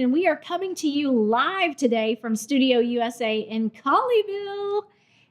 and we are coming to you live today from Studio USA in Colleyville.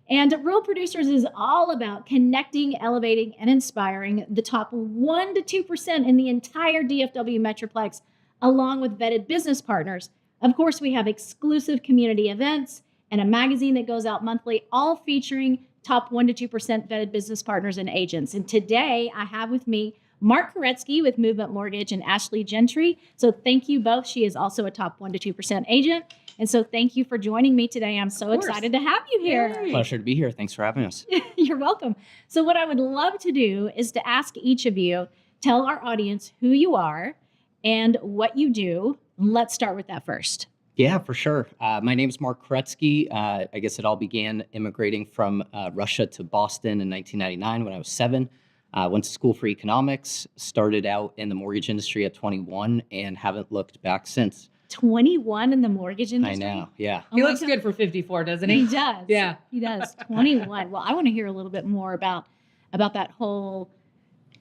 And Real Producers is all about connecting, elevating, and inspiring the top 1% to 2% in the entire DFW Metroplex, along with vetted business partners. Of course, we have exclusive community events and a magazine that goes out monthly, all featuring top 1% to 2% vetted business partners and agents. And today I have with me Mark Koretsky with Movement Mortgage and Ashley Gentry. So thank you both. She is also a top 1% to 2% agent. And so thank you for joining me today. I'm so excited to have you here. Yay. Pleasure to be here. Thanks for having us. You're welcome. So what I would love to do is to ask each of you, tell our audience who you are and what you do. Let's start with that first. Yeah, for sure. My name is Mark Koretsky. I guess it all began immigrating from Russia to Boston in 1999 when I was 7. Went to school for economics, started out in the mortgage industry at 21 and haven't looked back since. 21 in the mortgage industry? I know, yeah. He looks good for 54, doesn't he? He does. Yeah. He does. 21. Well, I want to hear a little bit more about that whole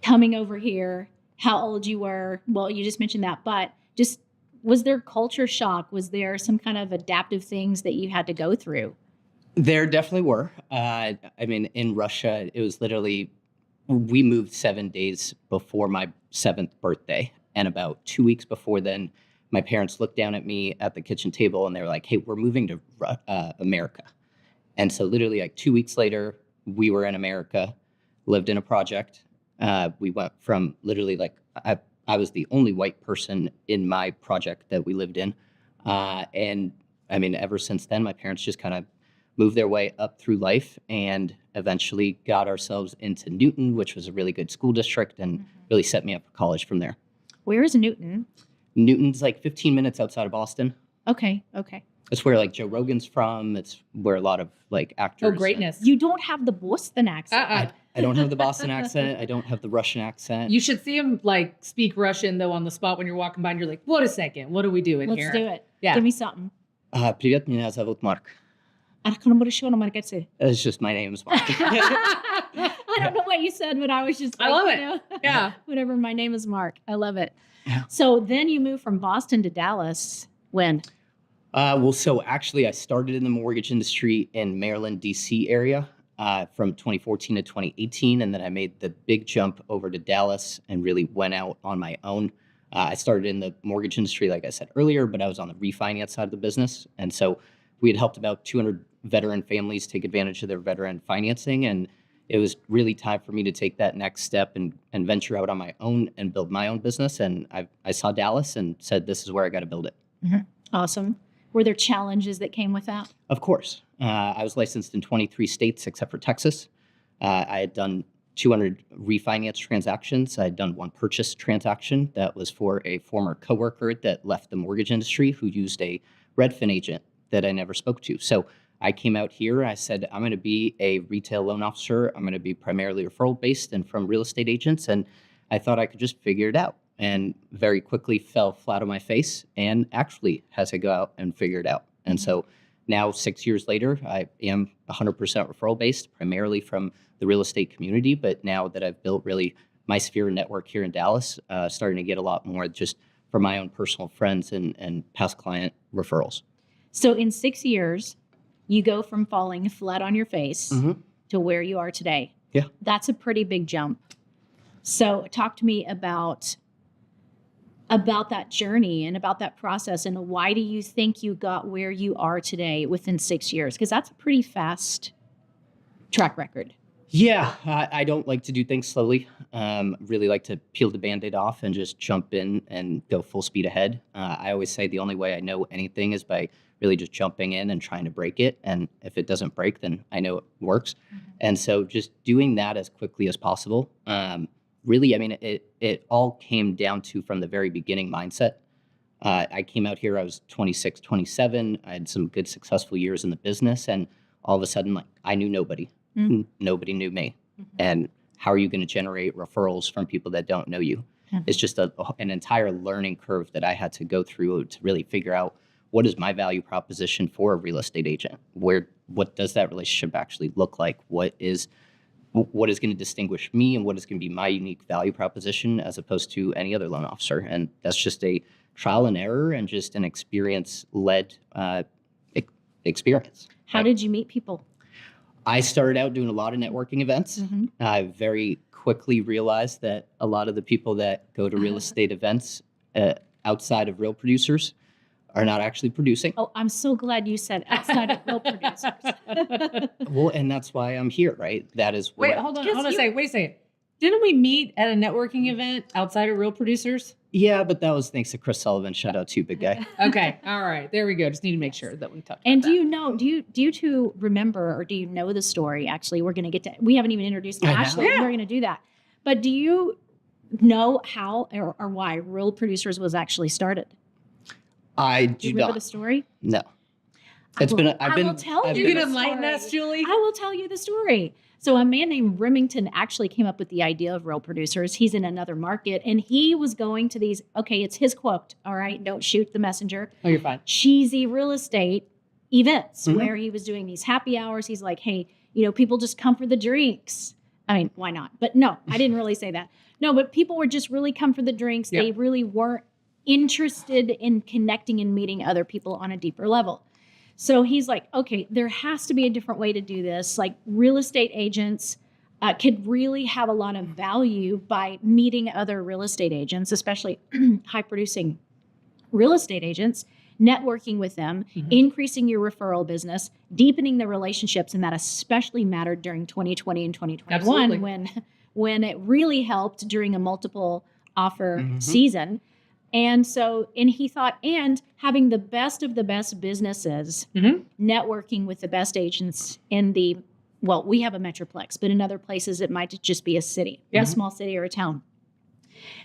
coming over here, how old you were. Well, you just mentioned that, but just was there culture shock? Was there some kind of adaptive things that you had to go through? There definitely were. I mean, in Russia, it was literally, we moved 7 days before my 7th birthday. And about 2 weeks before then, my parents looked down at me at the kitchen table and they were like, hey, we're moving to America. And so literally like 2 weeks later, we were in America, lived in a project. We went from literally like, I was the only white person in my project that we lived in. And I mean, ever since then, my parents just kind of moved their way up through life and eventually got ourselves into Newton, which was a really good school district and really set me up for college from there. Where is Newton? Newton's like 15 minutes outside of Boston. Okay. It's where like Joe Rogan's from. It's where a lot of like actors. Oh, greatness. You don't have the Boston accent. I don't have the Boston accent. I don't have the Russian accent. You should see him like speak Russian though on the spot when you're walking by and you're like, wait a second, what are we doing here? Let's do it. Yeah. Give me something. Привет, меня зовут Mark. It's just my name is Mark. I don't know what you said, but I was just like, I love it. Yeah. Whatever. My name is Mark. I love it. Yeah. So then you moved from Boston to Dallas. When? Well, so actually I started in the mortgage industry in Maryland, DC area from 2014 to 2018. And then I made the big jump over to Dallas and really went out on my own. I started in the mortgage industry, like I said earlier, but I was on the refinance side of the business. And so we had helped about 200 veteran families take advantage of their veteran financing. And it was really time for me to take that next step and venture out on my own and build my own business. And I saw Dallas and said, this is where I got to build it. Mm-hmm. Awesome. Were there challenges that came with that? Of course. I was licensed in 23 states except for Texas. I had done 200 refinance transactions. I had done one purchase transaction that was for a former coworker that left the mortgage industry who used a Redfin agent that I never spoke to. So I came out here, I said, I'm going to be a retail loan officer. I'm going to be primarily referral based and from real estate agents. And I thought I could just figure it out, and very quickly fell flat on my face and actually had to go out and figure it out. And so now 6 years later, I am 100% referral based, primarily from the real estate community. But now that I've built really my sphere of network here in Dallas, starting to get a lot more just from my own personal friends and past client referrals. So in 6 years, you go from falling flat on your face to where you are today. Yeah. That's a pretty big jump. So talk to me about that journey and about that process, and why do you think you got where you are today within 6 years? Because that's a pretty fast track record. Yeah, I don't like to do things slowly. Really like to peel the Band-Aid off and just jump in and go full speed ahead. I always say the only way I know anything is by really just jumping in and trying to break it. And if it doesn't break, then I know it works. And so just doing that as quickly as possible. Really, I mean, it all came down to, from the very beginning, mindset. I came out here, I was 26, 27. I had some good, successful years in the business. And all of a sudden, like, I knew nobody. Nobody knew me. And how are you going to generate referrals from people that don't know you? It's just an entire learning curve that I had to go through to really figure out, what is my value proposition for a real estate agent? What does that relationship actually look like? What is going to distinguish me, and what is going to be my unique value proposition as opposed to any other loan officer? And that's just a trial and error and just an experience-led experience. How did you meet people? I started out doing a lot of networking events. Mhm. I very quickly realized that a lot of the people that go to real estate events outside of real producers are not actually producing. Oh, I'm so glad you said outside of real producers. Well, and that's why I'm here, right? That is what Wait, hold on. Because Wait a second. Didn't we meet at a networking event outside of Real Producers? Yeah, but that was thanks to Chris Sullivan. Shout out to you, big guy. Okay. All right. There we go. Just need to make sure that we talked And about do you two remember, or do you know the story? Actually, we're going to get to, we haven't even introduced I know. Ashley. Yeah. We're going to do that. But do you know how or why Real Producers was actually started? I Do you do remember not. the story? No. I It's will- been. I I've been. will tell I've You you been- can the enlighten us, story. Julie? I will tell you the story. So a man named Remington actually came up with the idea of Real Producers. He's in another market, and he was going to these, okay, it's his quote, all right, don't shoot the messenger, Oh, you're fine. cheesy real estate events Mhm. where he was doing these happy hours. He's like, hey, people just come for the drinks. I mean, why not? But no, I didn't really say that. No, but people were just really come for the drinks. Yep. They really weren't interested in connecting and meeting other people on a deeper level. So he's like, okay, there has to be a different way to do this. Like real estate agents could really have a lot of value by meeting other real estate agents, especially high producing real estate agents, networking with them, Mhm. increasing your referral business, deepening the relationships. And that especially mattered during 2020 and 2021 Absolutely. when it really helped during a multiple offer Mhm. season. And he thought, and having the best of the best businesses, Mhm. networking with the best agents in we have a Metroplex, but in other places it might just be a city, Yeah. a small city or a town.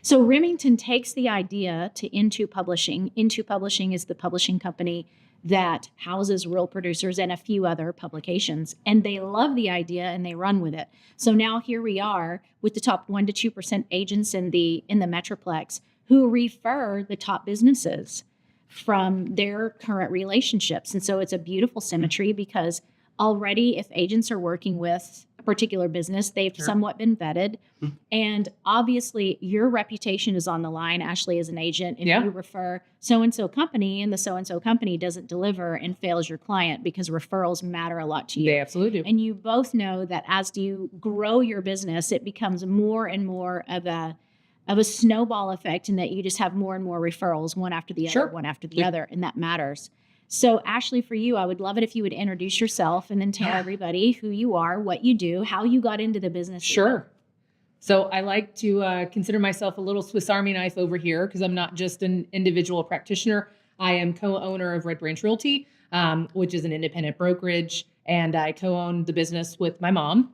So Remington takes the idea to Into Publishing. Into Publishing is the publishing company that houses Real Producers and a few other publications. And they love the idea and they run with it. So now here we are with the top 1% to 2% agents in the Metroplex who refer the top businesses from their current relationships. And so it's a beautiful symmetry because already if agents are working with a particular business, they've Sure. somewhat been vetted. Mhm. And obviously your reputation is on the line, Ashley, as an agent. If Yeah. you refer so-and-so company and the so-and-so company doesn't deliver and fails your client, because referrals matter a lot to you. They absolutely do. And you both know that as you grow your business, it becomes more and more of a snowball effect, and that you just have more and more referrals, one after the other, Sure. one after the Yeah. other, and that matters. So Ashley, for you, I would love it if you would introduce yourself and then tell Yeah. everybody who you are, what you do, how you got into the business. Sure. So I like to consider myself a little Swiss Army knife over here because I'm not just an individual practitioner. I am co-owner of Red Branch Realty, which is an independent brokerage, and I co-own the business with my mom.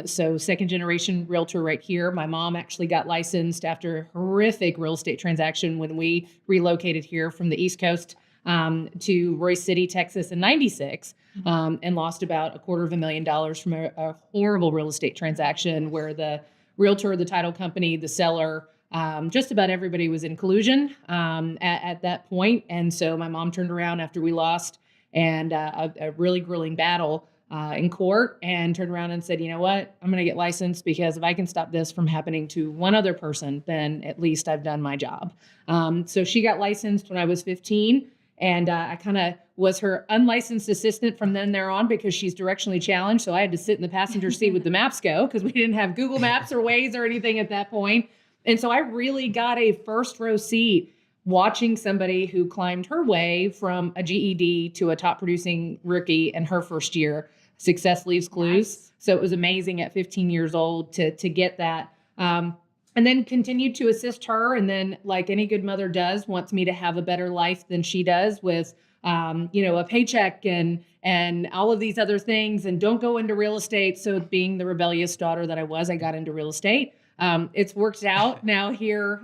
So second generation realtor right here. My mom actually got licensed after a horrific real estate transaction when we relocated here from the East Coast to Royce City, Texas in '96, and lost about $250,000 from a horrible real estate transaction where the realtor, the title company, the seller, just about everybody was in collusion at that point. And so my mom turned around after we lost and a really grueling battle in court and turned around and said, you know what, I'm going to get licensed because if I can stop this from happening to one other person, then at least I've done my job. So she got licensed when I was 15. And I kind of was her unlicensed assistant from then there on because she's directionally challenged. So I had to sit in the passenger seat with the maps go because we didn't have Google Maps or Waze or anything at that point. And so I really got a first row seat watching somebody who climbed her way from a GED to a top producing rookie in her first year. Success leaves clues. Nice. So it was amazing at 15 years old to get that. And then continued to assist her. And then, like any good mother does, wants me to have a better life than she does with, a paycheck and all of these other things. And don't go into real estate. So being the rebellious daughter that I was, I got into real estate. It's worked out now here,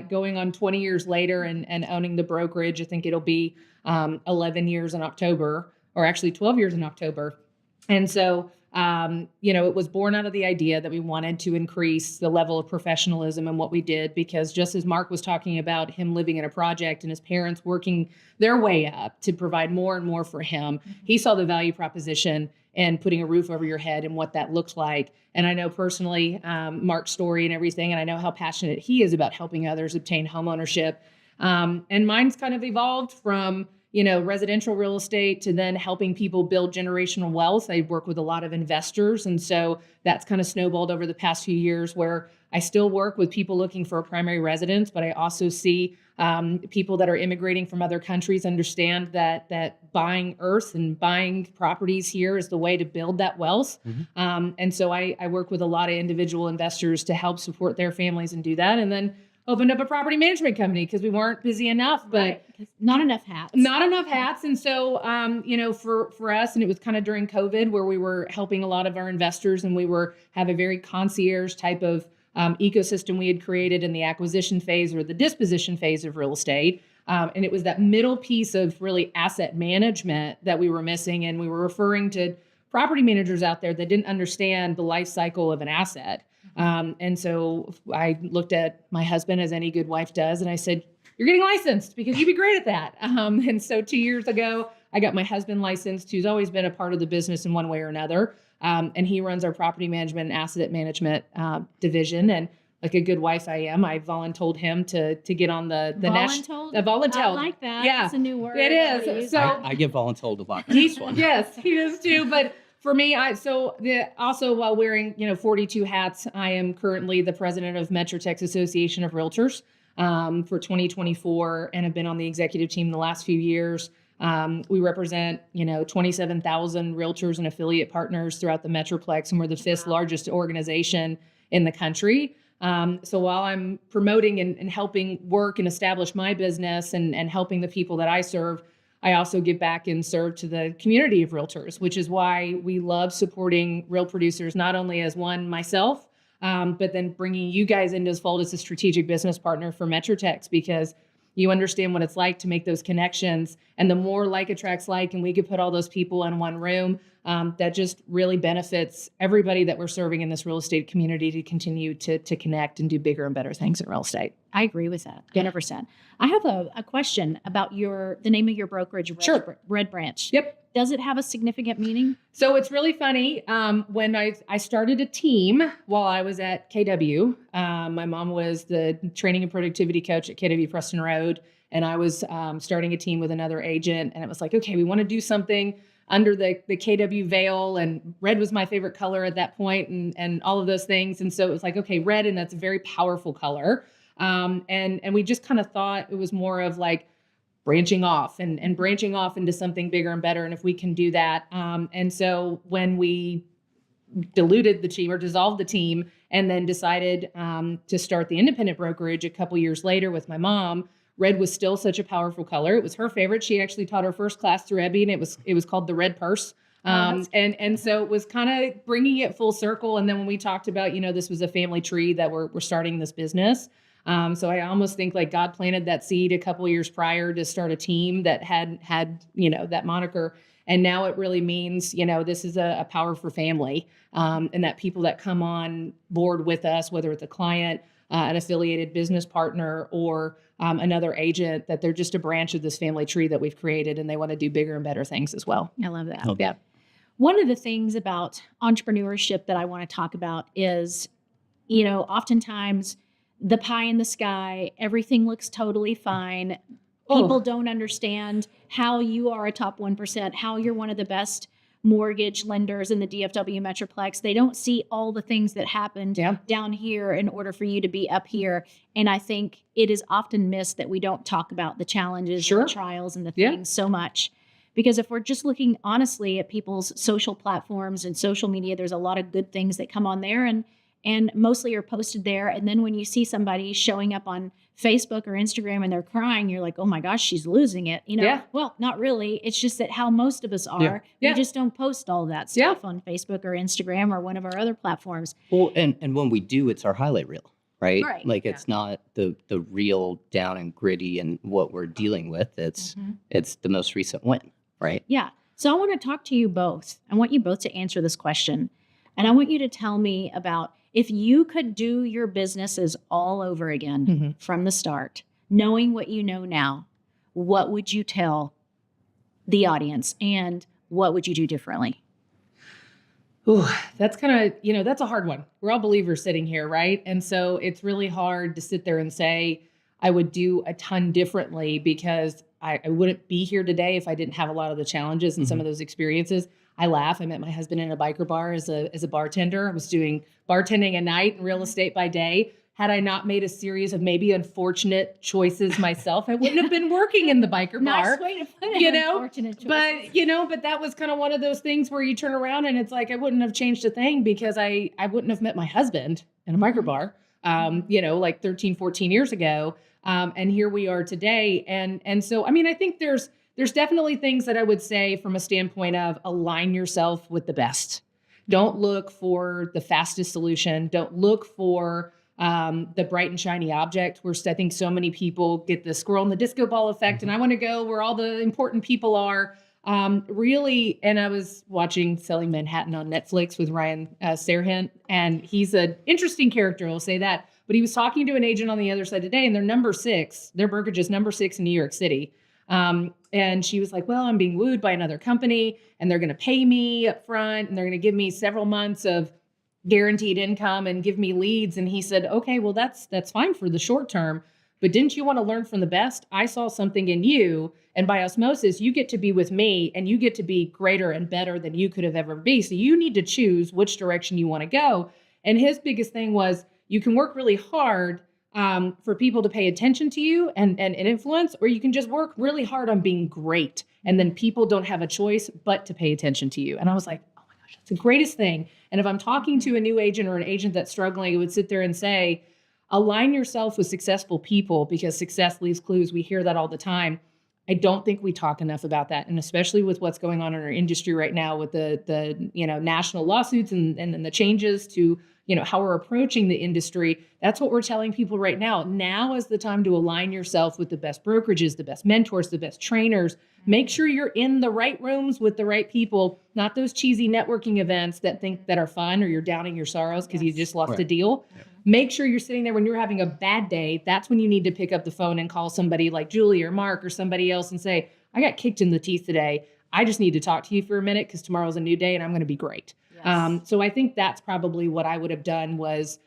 going on 20 years later and owning the brokerage. I think it'll be 11 years in October, or actually 12 years in October. And so, it was born out of the idea that we wanted to increase the level of professionalism in what we did, because just as Mark was talking about him living in a project and his parents working their way up to provide more and more for him, he saw the value proposition and putting a roof over your head and what that looked like. And I know personally, Mark's story and everything, and I know how passionate he is about helping others obtain homeownership. And mine's kind of evolved from, residential real estate to then helping people build generational wealth. I work with a lot of investors. And so that's kind of snowballed over the past few years, where I still work with people looking for a primary residence, but I also see people that are immigrating from other countries understand that buying earth and buying properties here is the way to build that wealth. And so I work with a lot of individual investors to help support their families and do that. And then opened up a property management company because we weren't busy enough, but not enough hats. And so, for us, and it was kind of during COVID where we were helping a lot of our investors, and we have a very concierge type of ecosystem we had created in the acquisition phase or the disposition phase of real estate. And it was that middle piece of really asset management that we were missing. And we were referring to property managers out there that didn't understand the life cycle of an asset. And so I looked at my husband, as any good wife does, and I said, "You're getting licensed because you'd be great at that." And so 2 years ago, I got my husband licensed, who's always been a part of the business in one way or another. And he runs our property management and asset management division. And like a good wife I am, I voluntold him to get on the national. Voluntold. I like that. Yeah, it's a new word. it is. So I get voluntold a lot on this one. Yes, he does too. But for me, also while wearing 42 hats, I am currently the president of MetroTex Association of Realtors for 2024, and have been on the executive team the last few years. We represent 27,000 realtors and affiliate partners throughout the Metroplex, and we're the fifth largest organization in the country. So while I'm promoting and helping work and establish my business and helping the people that I serve, I also give back and serve to the community of realtors, which is why we love supporting real producers, not only as one myself, but then bringing you guys into this fold as a strategic business partner for MetroTex, because you understand what it's like to make those connections. And the more like attracts like, and we could put all those people in one room, that just really benefits everybody that we're serving in this real estate community to continue to connect and do bigger and better things in real estate. I agree with that, 100%. I have a question about the name of your brokerage, Red Branch. Yep. Does it have a significant meaning? So it's really funny. When I started a team while I was at KW, my mom was the training and productivity coach at KW Preston Road, and I was starting a team with another agent, and it was like, okay, we want to do something under the KW veil, and red was my favorite color at that point, and all of those things. And so it was like, okay, red, and that's a very powerful color. And we just kind of thought it was more of like branching off and branching off into something bigger and better. And if we can do that. And so when we diluted the team or dissolved the team and then decided to start the independent brokerage a couple years later with my mom, red was still such a powerful color. It was her favorite. She actually taught her first class through Ebby, and it was called the Red Purse. And so it was kind of bringing it full circle. And then when we talked about, this was a family tree that we're starting this business. So I almost think like God planted that seed a couple of years prior to start a team that had that moniker. And now it really means, this is a power for family, and that people that come on board with us, whether it's a client, an affiliated business partner, or another agent, that they're just a branch of this family tree that we've created, and they want to do bigger and better things as well. I love that. Yeah. One of the things about entrepreneurship that I want to talk about is, oftentimes the pie in the sky, everything looks totally fine. People don't understand how you are a top 1%, how you're one of the best mortgage lenders in the DFW Metroplex. They don't see all the things that happened down here in order for you to be up here. And I think it is often missed that we don't talk about the challenges and the trials and the things so much. Because if we're just looking honestly at people's social platforms and social media, there's a lot of good things that come on there and mostly are posted there. And then when you see somebody showing up on Facebook or Instagram and they're crying, you're like, oh my gosh, she's losing it. Well, not really. It's just that how most of us are. We just don't post all that stuff on Facebook or Instagram or one of our other platforms. Well, and when we do, it's our highlight reel, right? Like it's not the real down and gritty and what we're dealing with. It's the most recent win, right? Yeah. So I want to talk to you both. I want you both to answer this question. And I want you to tell me about, if you could do your businesses all over again from the start, knowing what you know now, what would you tell the audience, and what would you do differently? Ooh, that's kind of, that's a hard one. We're all believers sitting here, right? And so it's really hard to sit there and say, I would do a ton differently, because I wouldn't be here today if I didn't have a lot of the challenges and some of those experiences. I laugh. I met my husband in a biker bar as a bartender. I was doing bartending at night and real estate by day. Had I not made a series of maybe unfortunate choices myself, I wouldn't have been working in the biker bar. Nice way to put it. Unfortunate choices. But that was kind of one of those things where you turn around and it's like, I wouldn't have changed a thing, because I wouldn't have met my husband in a biker bar, like 13, 14 years ago. And here we are today. And so, I mean, I think there's definitely things that I would say from a standpoint of align yourself with the best. Don't look for the fastest solution. Don't look for the bright and shiny object, where I think so many people get the squirrel in the disco ball effect. And I want to go where all the important people are. Really, and I was watching Selling Manhattan on Netflix with Ryan Serhant, and he's an interesting character, I'll say that. But he was talking to an agent on the other side today, and they're number 6. Their brokerage is number 6 in New York City. And she was like, well, I'm being wooed by another company, and they're going to pay me up front, and they're going to give me several months of guaranteed income and give me leads. And he said, okay, well, that's fine for the short term, but didn't you want to learn from the best? I saw something in you, and by osmosis, you get to be with me, and you get to be greater and better than you could have ever been. So you need to choose which direction you want to go. And his biggest thing was, you can work really hard for people to pay attention to you and influence, or you can just work really hard on being great. And then people don't have a choice but to pay attention to you. And I was like, oh my gosh, that's the greatest thing. And if I'm talking to a new agent or an agent that's struggling, I would sit there and say, align yourself with successful people, because success leaves clues. We hear that all the time. I don't think we talk enough about that. And especially with what's going on in our industry right now with the national lawsuits and the changes to, how we're approaching the industry. That's what we're telling people right now. Now is the time to align yourself with the best brokerages, the best mentors, the best trainers. Make sure you're in the right rooms with the right people, not those cheesy networking events that are fun, or you're downing your sorrows because you just lost a deal. Yeah. Make sure you're sitting there when you're having a bad day. That's when you need to pick up the phone and call somebody like Julie or Mark or somebody else and say, I got kicked in the teeth today. I just need to talk to you for a minute, because tomorrow's a new day and I'm going to be great. Yes. So I think that's probably what I would have done, was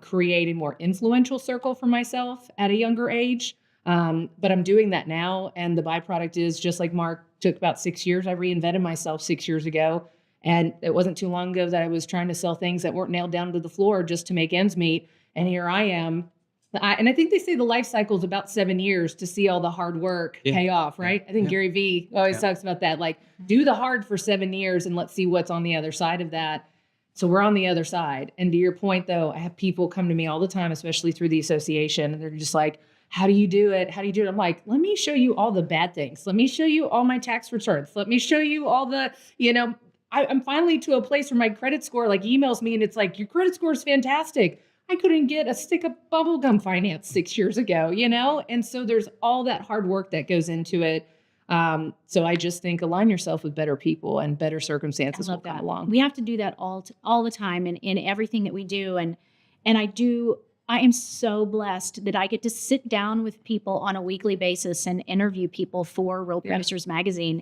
create a more influential circle for myself at a younger age. But I'm doing that now. And the byproduct is, just like Mark, took about 6 years. I reinvented myself 6 years ago. And it wasn't too long ago that I was trying to sell things that weren't nailed down to the floor just to make ends meet. And here I am. And I think they say the life cycle is about 7 years to see all the hard work pay off, right? I think Gary Vee always talks about that. Like, do the hard for 7 years and let's see what's on the other side of that. So we're on the other side. And to your point, though, I have people come to me all the time, especially through the association, and they're just like, how do you do it? How do you do it? I'm like, let me show you all the bad things. Let me show you all my tax returns. Let me show you all the, I'm finally to a place where my credit score emails me and it's like, your credit score is fantastic. I couldn't get a stick of bubblegum finance 6 years ago, And so there's all that hard work that goes into it. So I just think align yourself with better people, and better circumstances will come along. We have to do that all the time in everything that we do. And I am so blessed that I get to sit down with people on a weekly basis and interview people for Real Producers Magazine,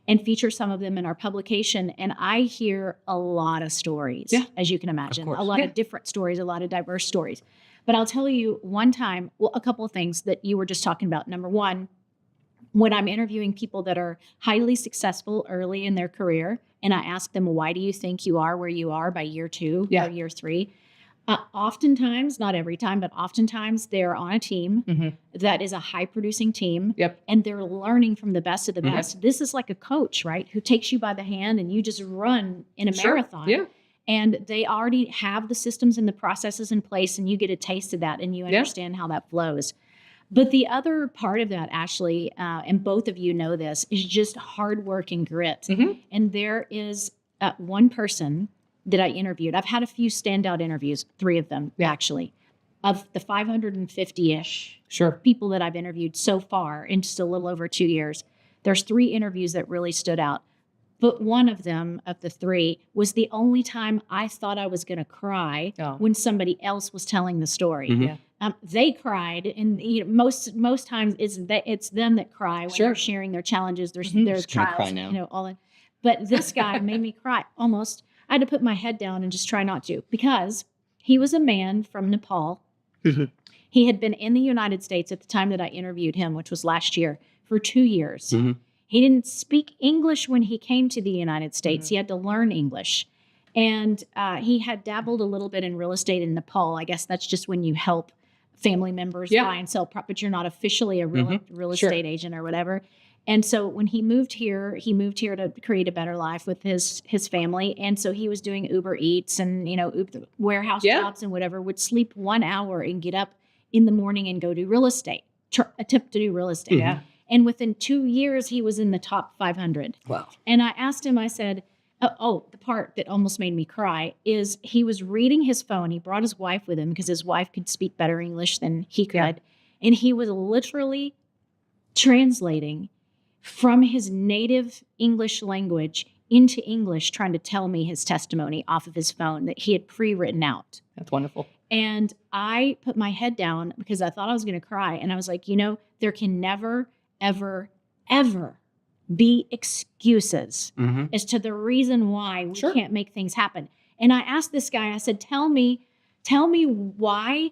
and feature some of them in our publication. And I hear a lot of stories, as you can imagine, a lot of different stories, a lot of diverse stories. But I'll tell you one time, a couple of things that you were just talking about. Number one, when I'm interviewing people that are highly successful early in their career, and I ask them, why do you think you are where you are by year 2 or year 3? Oftentimes, not every time, but oftentimes they're on a team that is a high producing team, and they're learning from the best of the best. This is like a coach, right? Who takes you by the hand and you just run in a marathon. Yeah. And they already have the systems and the processes in place, and you get a taste of that and you understand how that flows. But the other part of that, Ashley, and both of you know this, is just hard work and grit. And there is one person that I interviewed. I've had a few standout interviews, 3 of them actually, of the 550-ish people that I've interviewed so far in just a little over 2 years. There's 3 interviews that really stood out. But one of them, of the 3, was the only time I thought I was going to cry when somebody else was telling the story. They cried, and most times it's them that cry when they're sharing their challenges, their trials, all that. But this guy made me cry almost. I had to put my head down and just try not to, because he was a man from Nepal. He had been in the United States at the time that I interviewed him, which was last year, for 2 years. Mhm. He didn't speak English when he came to the United States. Mhm. He had to learn English. And he had dabbled a little bit in real estate in Nepal. I guess that's just when you help family members buy and sell property, but you're not officially a real Sure. estate agent or whatever. And so when he moved here to create a better life with his family. And so he was doing Uber Eats and, warehouse jobs and whatever, would sleep 1 hour and get up in the morning and go do real estate, attempt to do real estate. Yeah. And within 2 years, he was in the top 500. Wow. And I asked him, I said, the part that almost made me cry is he was reading his phone. He brought his wife with him because his wife could speak better English than he could. Yeah. And he was literally translating from his native English language into English, trying to tell me his testimony off of his phone that he had pre-written out. That's wonderful. And I put my head down because I thought I was going to cry. And I was like, there can never, ever, ever be excuses Mhm. as to the reason why we Sure. can't make things happen. And I asked this guy, I said, tell me why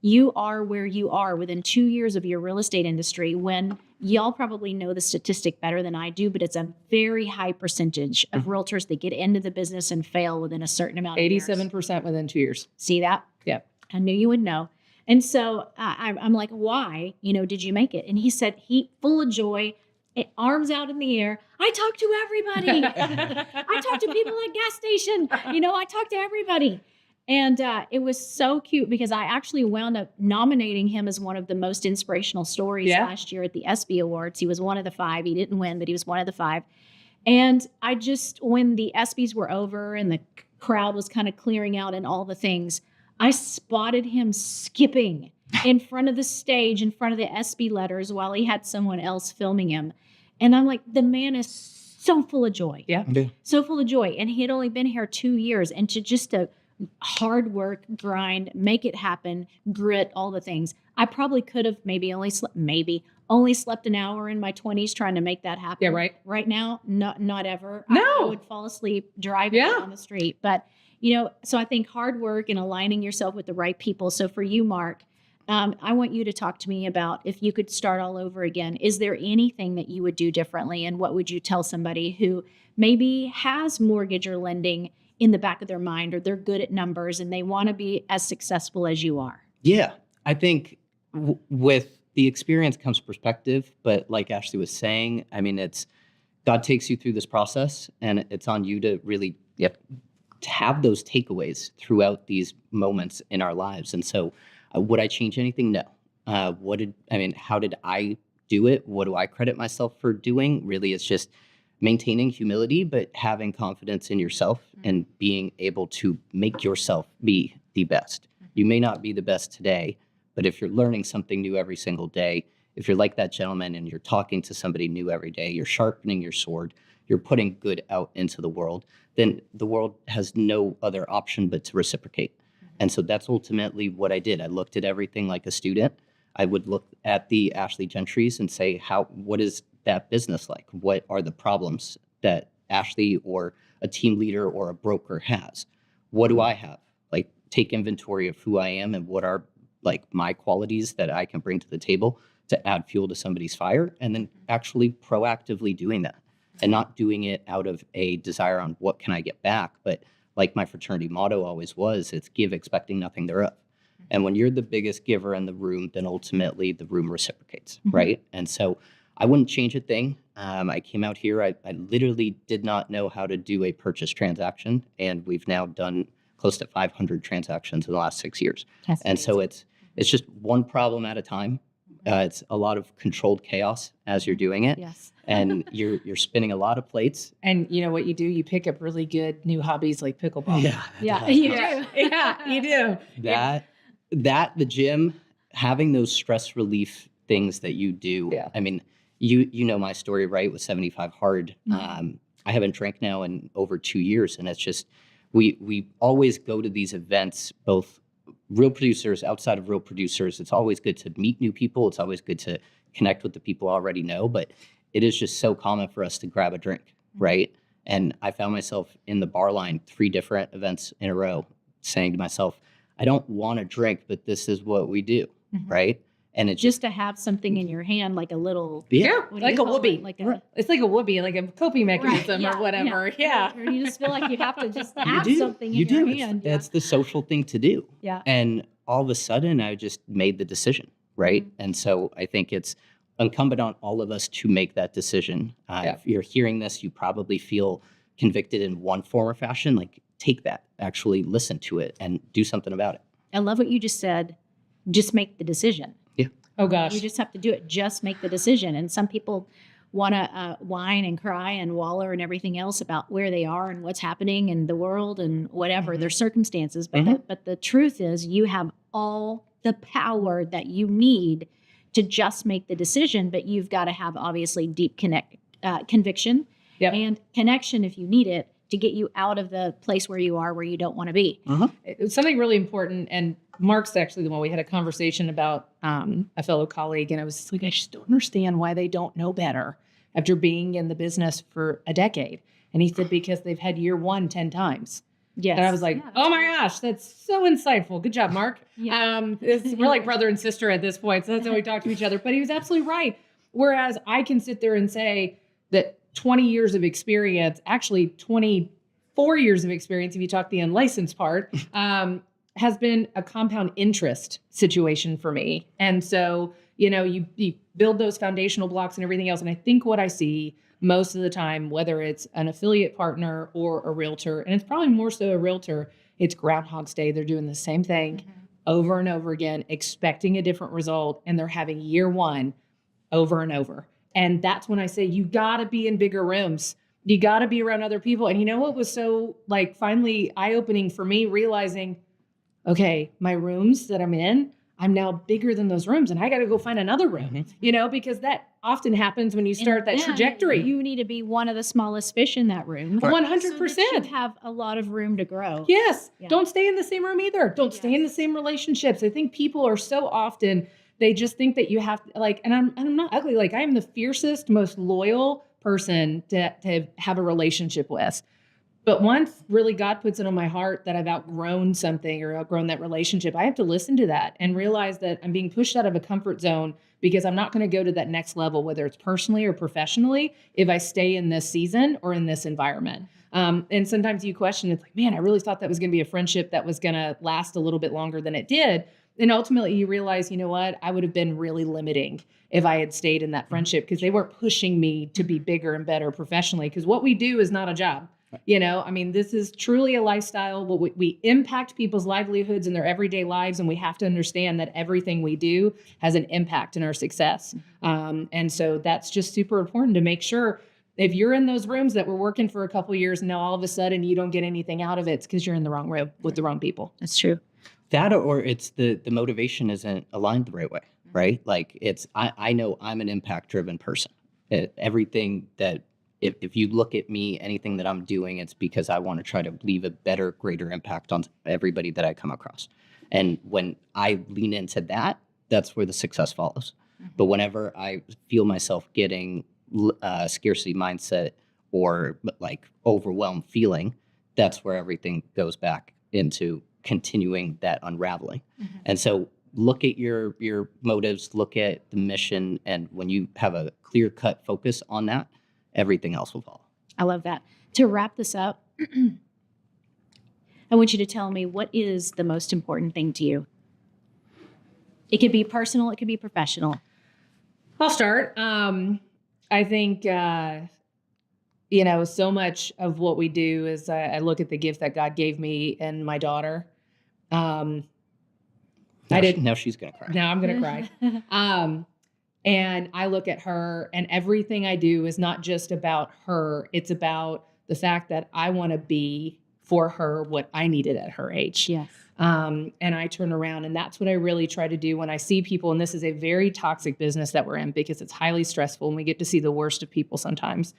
you are where you are within 2 years of your real estate industry, when y'all probably know the statistic better than I do, but it's a very high percentage of realtors that get into the business and fail within a certain amount of years. 87% within 2 years. See that? Yeah. I knew you would know. And so I'm like, why, did you make it? And he said, full of joy, arms out in the air. I talk to everybody. I talk to people at gas station. I talk to everybody. And it was so cute because I actually wound up nominating him as one of the most inspirational stories last year at the ESPY Awards. He was one of the 5. He didn't win, but he was one of the 5. And when the ESPYs were over and the crowd was kind of clearing out and all the things, I spotted him skipping in front of the stage, in front of the ESPY letters, while he had someone else filming him. And I'm like, the man is so full of joy. Yeah. So full of joy. And he had only been here 2 years. And to just hard work, grind, make it happen, grit, all the things. I probably could have only slept an hour in my 20s trying to make that happen. Yeah, right. Right now, not ever. No. I would fall asleep driving on the street. But, so I think hard work and aligning yourself with the right people. So for you, Mark, I want you to talk to me about, if you could start all over again, is there anything that you would do differently? And what would you tell somebody who maybe has mortgage or lending in the back of their mind, or they're good at numbers and they want to be as successful as you are? Yeah, I think with the experience comes perspective, but like Ashley was saying, I mean, God takes you through this process, and it's on you to really to have those takeaways throughout these moments in our lives. And so would I change anything? No. How did I do it? What do I credit myself for doing? Really, it's just maintaining humility, but having confidence in yourself and being able to make yourself be the best. You may not be the best today, but if you're learning something new every single day, if you're like that gentleman and you're talking to somebody new every day, you're sharpening your sword, you're putting good out into the world, then the world has no other option but to reciprocate. And so that's ultimately what I did. I looked at everything like a student. I would look at the Ashley Gentrys and say, what is that business like? What are the problems that Ashley or a team leader or a broker has? What do I have? Like, take inventory of who I am and what are like my qualities that I can bring to the table to add fuel to somebody's fire, and then actually proactively doing that and not doing it out of a desire on what can I get back, but like my fraternity motto always was, it's give expecting nothing thereof. And when you're the biggest giver in the room, then ultimately the room reciprocates, right? And so I wouldn't change a thing. I came out here, I literally did not know how to do a purchase transaction, and we've now done close to 500 transactions in the last 6 years. That's and so it's just one problem at a time. It's a lot of controlled chaos as you're doing it. Yes. And you're spinning a lot of plates. And you know what you do? You pick up really good new hobbies like pickleball. Yeah, you do. Yeah, you do. The gym, having those stress relief things that you do. Yeah. I mean, you know my story, right? With 75 hard. I haven't drank now in over 2 years, and it's just we always go to these events, both real producers, outside of real producers. It's always good to meet new people. It's always good to connect with the people I already know, but it is just so common for us to grab a drink, right? And I found myself in the bar line 3 different events in a row saying to myself, I don't want to drink, but this is what we do, right? And it's Just to have something in your hand, like a little, Yeah, what do like you a call it? whoopee. Like a, It's like a whoopee, like a coping mechanism or whatever. Yeah. Or you just feel like you have to just you have do. something You in your do. hand. It's the social thing to do. Yeah. And all of a sudden, I just made the decision, right? And so I think it's incumbent on all of us to make that decision. If you're hearing this, you probably feel convicted in one form or fashion. Like, take that, actually listen to it, and do something about it. I love what you just said. Just make the decision. Yeah. Oh gosh. You just have to do it. Just make the decision. And some people want to whine and cry and waller and everything else about where they are and what's happening in the world and whatever their circumstances. But the truth is, you have all the power that you need to just make the decision. But you've got to have obviously deep conviction and connection if you need it to get you out of the place where you are, where you don't want to be. It's something really important. And Mark's actually the one we had a conversation about, a fellow colleague. And I was just like, I just don't understand why they don't know better after being in the business for a decade. And he said, because they've had year one 10 times. Yes. And I was like, oh my gosh, that's so insightful. Good job, Mark. Yeah. We're like brother and sister at this point. So that's how we talk to each other. But he was absolutely right. Whereas I can sit there and say that 20 years of experience, actually 24 years of experience, if you talk the unlicensed part, has been a compound interest situation for me. And so, you build those foundational blocks and everything else. And I think what I see most of the time, whether it's an affiliate partner or a realtor, and it's probably more so a realtor, it's Groundhog's Day. They're doing the same thing over and over again, expecting a different result. And they're having year one over and over. And that's when I say, you got to be in bigger rooms. You got to be around other people. And you know what was so finally eye-opening for me, realizing, okay, my rooms that I'm in, I'm now bigger than those rooms, and I got to go find another room, because that often happens when you start that trajectory. You need to be one of the smallest fish in that room. 100%. So that you have a lot of room to grow. Yes. Yeah. Don't stay in the same room either. Don't stay in the same relationships. I think people are so often, they just think that you have to, and I'm not ugly. I am the fiercest, most loyal person to have a relationship with. But once really God puts it on my heart that I've outgrown something or outgrown that relationship, I have to listen to that and realize that I'm being pushed out of a comfort zone because I'm not going to go to that next level, whether it's personally or professionally, if I stay in this season or in this environment. And sometimes you question, it's like, man, I really thought that was going to be a friendship that was going to last a little bit longer than it did. And ultimately you realize, you know what, I would have been really limiting if I had stayed in that friendship because they weren't pushing me to be bigger and better professionally. Because what we do is not a job. This is truly a lifestyle. We impact people's livelihoods and their everyday lives. And we have to understand that everything we do has an impact in our success. And so that's just super important to make sure if you're in those rooms that we're working for a couple of years and now all of a sudden you don't get anything out of it, it's because you're in the wrong room with the wrong people. That's true. That or it's the motivation isn't aligned the right way, right? I know I'm an impact-driven person. Everything that if you look at me, anything that I'm doing, it's because I want to try to leave a better, greater impact on everybody that I come across. And when I lean into that, that's where the success follows. But whenever I feel myself getting scarcity mindset or overwhelmed feeling, that's where everything goes back into continuing that unraveling. And so look at your motives, look at the mission. And when you have a clear-cut focus on that, everything else will follow. I love that. To wrap this up, I want you to tell me, what is the most important thing to you? It could be personal, it could be professional. I'll start. I think, so much of what we do is I look at the gift that God gave me and my daughter. Now she's going to cry. Now I'm going to cry. And I look at her, and everything I do is not just about her. It's about the fact that I want to be for her what I needed at her age. Yes. And I turn around, and that's what I really try to do when I see people. And this is a very toxic business that we're in because it's highly stressful, and we get to see the worst of people sometimes.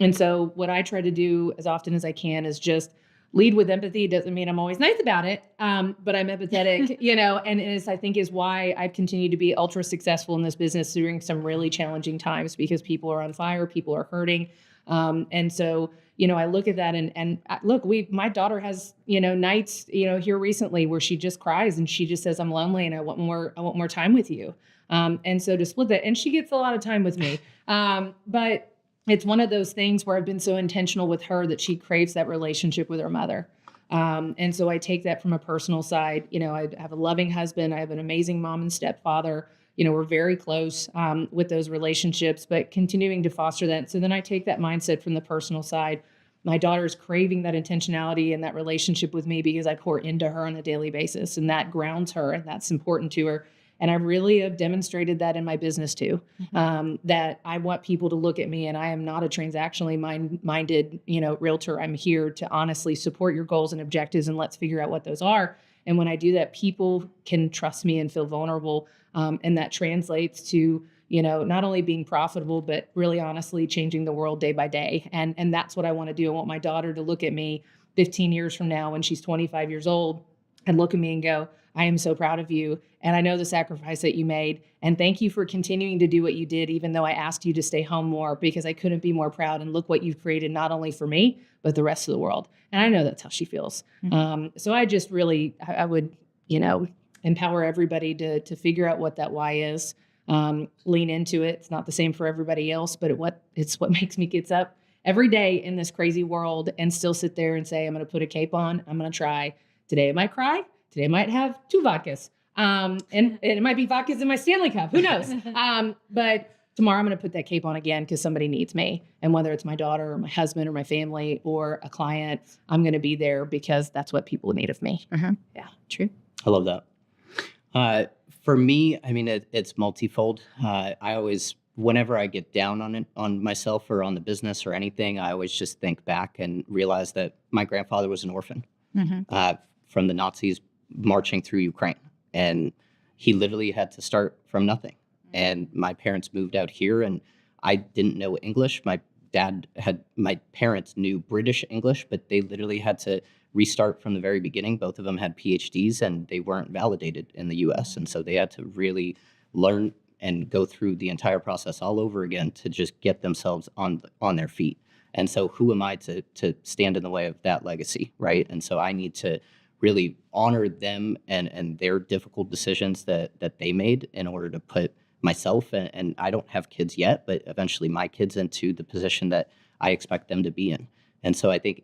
And so what I try to do as often as I can is just lead with empathy. Doesn't mean I'm always nice about it, but I'm empathetic, and I think is why I've continued to be ultra successful in this business during some really challenging times, because people are on fire, people are hurting. And so, I look at that and look, my daughter has, nights, here recently where she just cries and she just says, I'm lonely and I want more time with you. And so to split that, and she gets a lot of time with me. But it's one of those things where I've been so intentional with her that she craves that relationship with her mother. And so I take that from a personal side. I have a loving husband. I have an amazing mom and stepfather. We're very close with those relationships, but continuing to foster that. So then I take that mindset from the personal side. My daughter is craving that intentionality and that relationship with me because I pour into her on a daily basis, and that grounds her, and that's important to her. And I really have demonstrated that in my business too, that I want people to look at me, and I am not a transactionally minded, realtor. I'm here to honestly support your goals and objectives, and let's figure out what those are. And when I do that, people can trust me and feel vulnerable. And that translates to, not only being profitable, but really honestly changing the world day by day. And that's what I want to do. I want my daughter to look at me 15 years from now when she's 25 years old and look at me and go, I am so proud of you. And I know the sacrifice that you made. And thank you for continuing to do what you did, even though I asked you to stay home more, because I couldn't be more proud. And look what you've created, not only for me, but the rest of the world. And I know that's how she feels. So I just really, I would, empower everybody to figure out what that why is, lean into it. It's not the same for everybody else, but it's what makes me get up every day in this crazy world and still sit there and say, I'm going to put a cape on. I'm going to try. Today I might cry. Today I might have 2 vodkas. And it might be vodkas in my Stanley Cup. Who knows? But tomorrow I'm going to put that cape on again because somebody needs me. And whether it's my daughter or my husband or my family or a client, I'm going to be there because that's what people need of me. Yeah, true. I love that. For me, I mean, it's multifold. I always, whenever I get down on myself or on the business or anything, I always just think back and realize that my grandfather was an orphan from the Nazis marching through Ukraine. And he literally had to start from nothing. And my parents moved out here and I didn't know English. My parents knew British English, but they literally had to restart from the very beginning. Both of them had PhDs and they weren't validated in the US. And so they had to really learn and go through the entire process all over again to just get themselves on their feet. And so who am I to stand in the way of that legacy, right? And so I need to really honor them and their difficult decisions that they made in order to put myself, and I don't have kids yet, but eventually my kids into the position that I expect them to be in. And so I think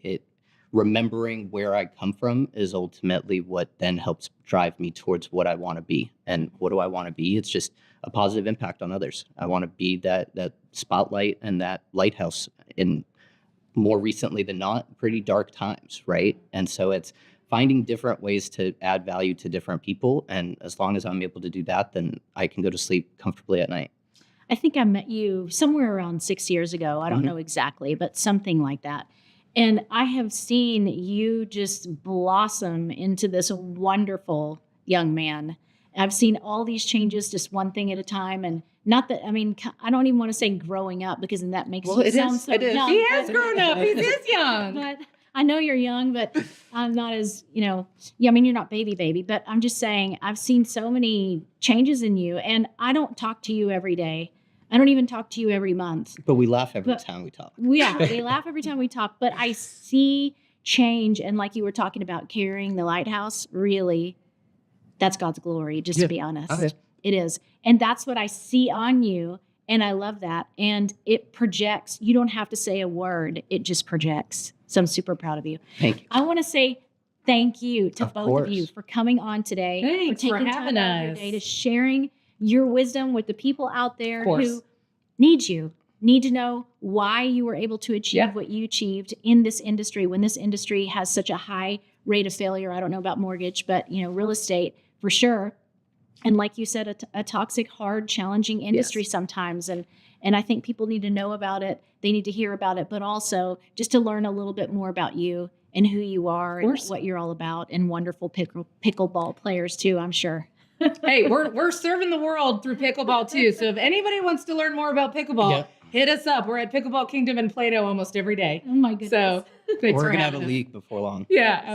remembering where I come from is ultimately what then helps drive me towards what I want to be. And what do I want to be? It's just a positive impact on others. I want to be that spotlight and that lighthouse in, more recently than not, pretty dark times, right? And so it's finding different ways to add value to different people. And as long as I'm able to do that, then I can go to sleep comfortably at night. I think I met you somewhere around 6 years ago. I don't know exactly, but something like that. And I have seen you just blossom into this wonderful young man. I've seen all these changes, just one thing at a time. And not that, I mean, I don't even want to say growing up because then that makes you sound so young. He has grown up. He is young. But I know you're young, but I'm not as, I mean, you're not baby, but I'm just saying I've seen so many changes in you. And I don't talk to you every day. I don't even talk to you every month. But we laugh every time we talk. Yeah, we laugh every time we talk. But I see change. And like you were talking about carrying the lighthouse, really, that's God's glory, just to be honest. Okay. It is. And that's what I see on you. And I love that. And it projects. You don't have to say a word. It just projects. So I'm super proud of you. Thank you. I want to say thank you to both of you for coming on today. Thanks for having time out of your us. day to sharing your wisdom with the people out there who need to know why you were able to achieve what you achieved in this industry, when this industry has such a high rate of failure. I don't know about mortgage, but real estate for sure. And like you said, a toxic, hard, challenging industry sometimes. And I think people need to know about it. They need to hear about it, but also just to learn a little bit more about you and who you are and what you're all about, and wonderful pickleball players too, I'm sure. Hey, we're serving the world through pickleball too. So if anybody wants to learn more about pickleball, hit us up. We're at Pickleball Kingdom in Plano almost every day. Oh my goodness. So thanks We're for gonna have a having us. league before long. Yeah.